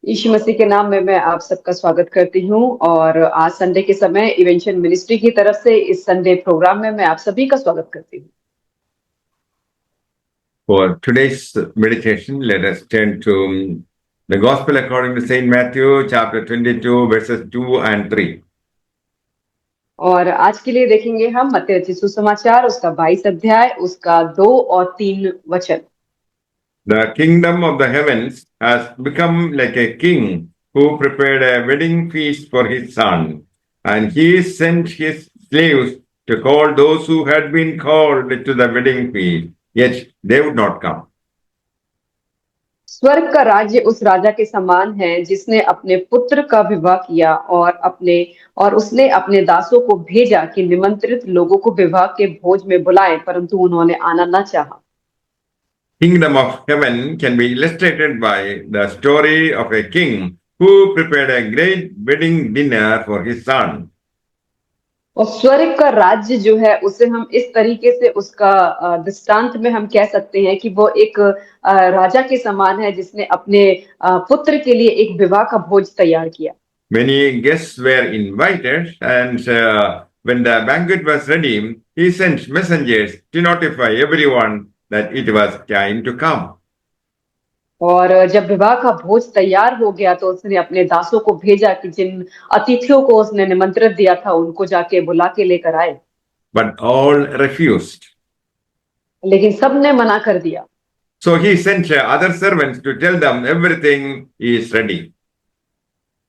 यीशु मसीह के नाम में मैं आप सबका स्वागत करती हूँ और आज संडे के समय इवेंशन मिनिस्ट्री की तरफ से इस संडे प्रोग्राम में मैं आप सभी का स्वागत करती हूँ। For today's meditation, let us turn to the Gospel according to Saint Matthew, chapter 22, verses 2 and 3. और आज के लिए देखेंगे हम मत्ती रचित सुसमाचार उसका 22 अध्याय उसका 2 और 3 वचन। The kingdom of the heavens has become like a king who prepared a wedding feast for his son, and he sent his slaves to call those who had been called to the wedding feast, yet they would not come. स्वर्ग का राज्य उस राजा के समान है जिसने अपने पुत्र का विवाह किया और उसने अपने दासों को भेजा कि निमंत्रित लोगों को विवाह के भोज में बुलाए, परंतु उन्होंने आना न चाहा। Kingdom of heaven can be illustrated by the story of a king who prepared a great wedding dinner for his son. और स्वर्ग का राज्य जो है उसे हम इस तरीके से उसका दृष्टांत में हम कह सकते हैं कि वो एक राजा के समान है जिसने अपने पुत्र के लिए एक विवाह का भोज तैयार किया। Many guests were invited, and when the banquet was ready, he sent messengers to notify everyone that it was time to come. और जब विवाह का भोज तैयार हो गया तो उसने अपने दासों को भेजा कि जिन अतिथियों को उसने निमंत्रित दिया था उनको जाके बुला के लेकर आए, But all refused. लेकिन सबने मना कर दिया। So he sent other servants to tell them everything is ready.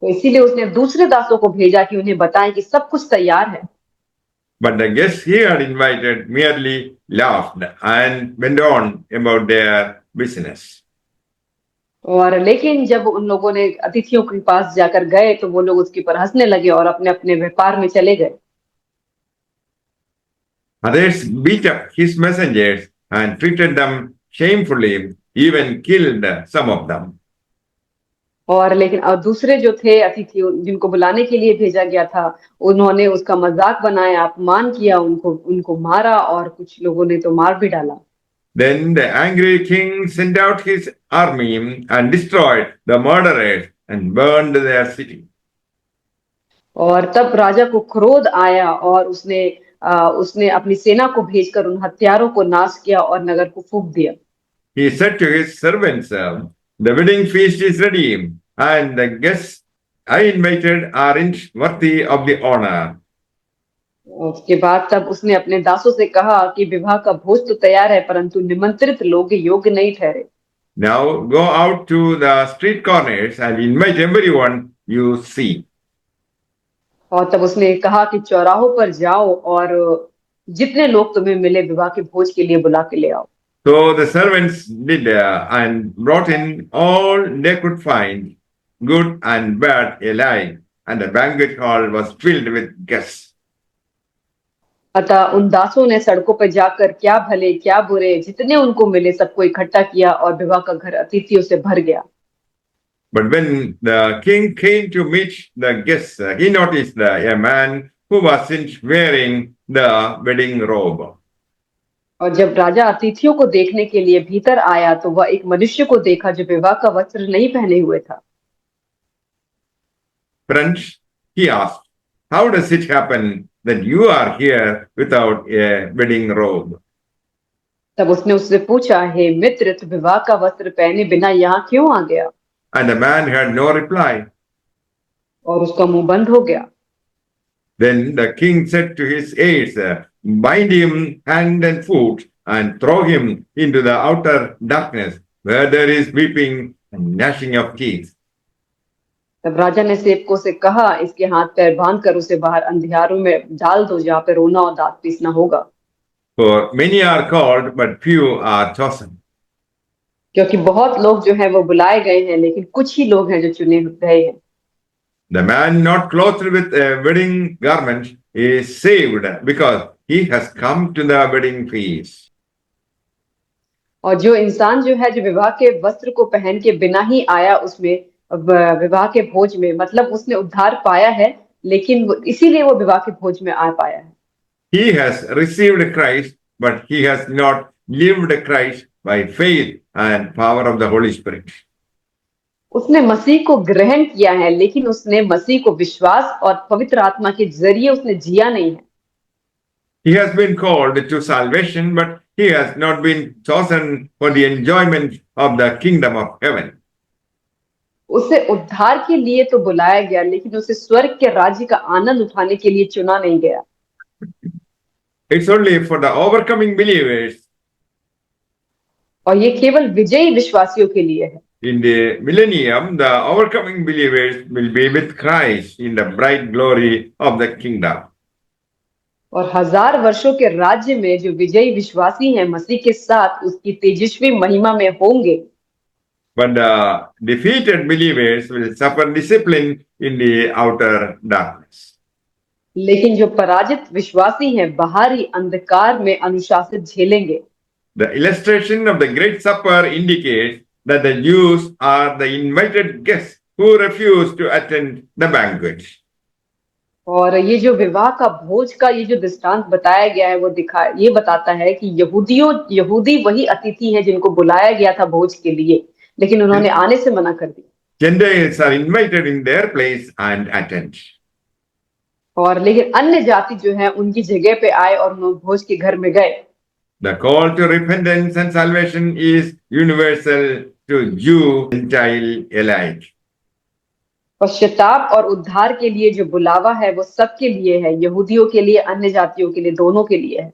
तो इसीलिए उसने दूसरे दासों को भेजा कि उन्हें बताएं कि सब कुछ तैयार है। But the guests he had invited merely laughed and went on about their business. और लेकिन जब उन लोगों ने अतिथियों के पास जाकर गए तो वो लोग उसके ऊपर हंसने लगे और अपने अपने व्यापार में चले गए। Others beat up his messengers and treated them shamefully, even killed some of them. और लेकिन दूसरे जो थे अतिथि जिनको बुलाने के लिए भेजा गया था उन्होंने उसका मजाक बनाया, अपमान किया, उनको मारा और कुछ लोगों ने तो मार भी डाला। Then the angry king sent out his army and destroyed the murderers and burned their city. और तब राजा को क्रोध आया और उसने अपनी सेना को भेजकर उन हत्यारों को नाश किया और नगर को फूंक दिया। He said to his servants, "The wedding feast is ready, and the guests I invited aren't worthy of the honor." उसके बाद तब उसने अपने दासों से कहा कि विवाह का भोज तो तैयार है परंतु निमंत्रित लोग योग्य नहीं ठहरे। Now go out to the street corners and invite everyone you see. और तब उसने कहा कि चौराहों पर जाओ और जितने लोग तुम्हें मिले विवाह के भोज के लिए बुला के ले आओ। So the servants did and brought in all they could find, good and bad alike, and the banquet hall was filled with guests. अतः उन दासों ने सड़कों पर जाकर क्या भले क्या बुरे जितने उनको मिले सबको इकट्ठा किया और विवाह का घर अतिथियों से भर गया। But when the king came to meet the guests, he noticed a man who wasn't wearing the wedding robe. और जब राजा अतिथियों को देखने के लिए भीतर आया तो वह एक मनुष्य को देखा जो विवाह का वस्त्र नहीं पहने हुए था। Friends, he asked, "How does it happen that you are here without a wedding robe?" तब उसने उससे पूछा, हे मित्र, तू विवाह का वस्त्र पहने बिना यहाँ क्यों आ गया? And the man had no reply. और उसका मुंह बंद हो गया। Then the king said to his aides, "Bind him hand and foot and throw him into the outer darkness where there is weeping and gnashing of teeth." तब राजा ने सेवकों से कहा, इसके हाथ पैर बांध कर उसे बाहर अंधियारों में डाल दो जहाँ पे रोना और दांत पीसना होगा। For many are called, but few are chosen. क्योंकि बहुत लोग जो हैं वो बुलाए गए हैं लेकिन कुछ ही लोग हैं जो चुने गए हैं। The man not clothed with a wedding garment is saved because he has come to the wedding feast. और जो इंसान जो है जो विवाह के वस्त्र को पहन के बिना ही आया उसमें विवाह के भोज में, मतलब उसने उद्धार पाया है लेकिन इसीलिए वो विवाह के भोज में आ पाया है। He has received Christ, but he has not lived Christ by faith and power of the Holy Spirit. उसने मसीह को ग्रहण किया है, लेकिन उसने मसीह को विश्वास और पवित्र आत्मा के जरिए उसने जिया नहीं है। He has been called to salvation, but he has not been chosen for the enjoyment of the kingdom of heaven. उसे उद्धार के लिए तो बुलाया गया, लेकिन उसे स्वर्ग के राज्य का आनंद उठाने के लिए चुना नहीं गया। It's only for the overcoming believers और ये केवल विजयी विश्वासियों के लिए है। in the millennium. The overcoming believers will be with Christ in the bright glory of the kingdom. और 1000 वर्षों के राज्य में जो विजयी विश्वासी हैं मसीह के साथ उसकी तेजस्वी महिमा में होंगे। But the defeated believers will suffer discipline in the outer darkness. लेकिन जो पराजित विश्वासी हैं बाहरी अंधकार में अनुशासित झेलेंगे। The illustration of the Great Supper indicates that the Jews are the invited guests who refuse to attend the banquet. और ये जो विवाह का भोज का ये जो दृष्टांत बताया गया है वो ये बताता है कि यहूदी वही अतिथि हैं जिनको बुलाया गया था भोज के लिए, लेकिन उन्होंने आने से मना कर दिया। Gentiles are invited in their place and attend. और लेकिन अन्य जाति जो है उनकी जगह पे आए और उन्होंने भोज के घर में गए। The call to repentance and salvation is universal to Jew, Gentile alike. पश्चाताप और उद्धार के लिए जो बुलावा है वो सबके लिए है, यहूदियों के लिए, अन्य जातियों के लिए, दोनों के लिए है।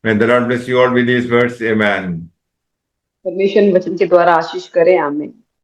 May the Lord bless you all with these words. Amen. परमेश्वर वचन के द्वारा आशीष करें। आमीन।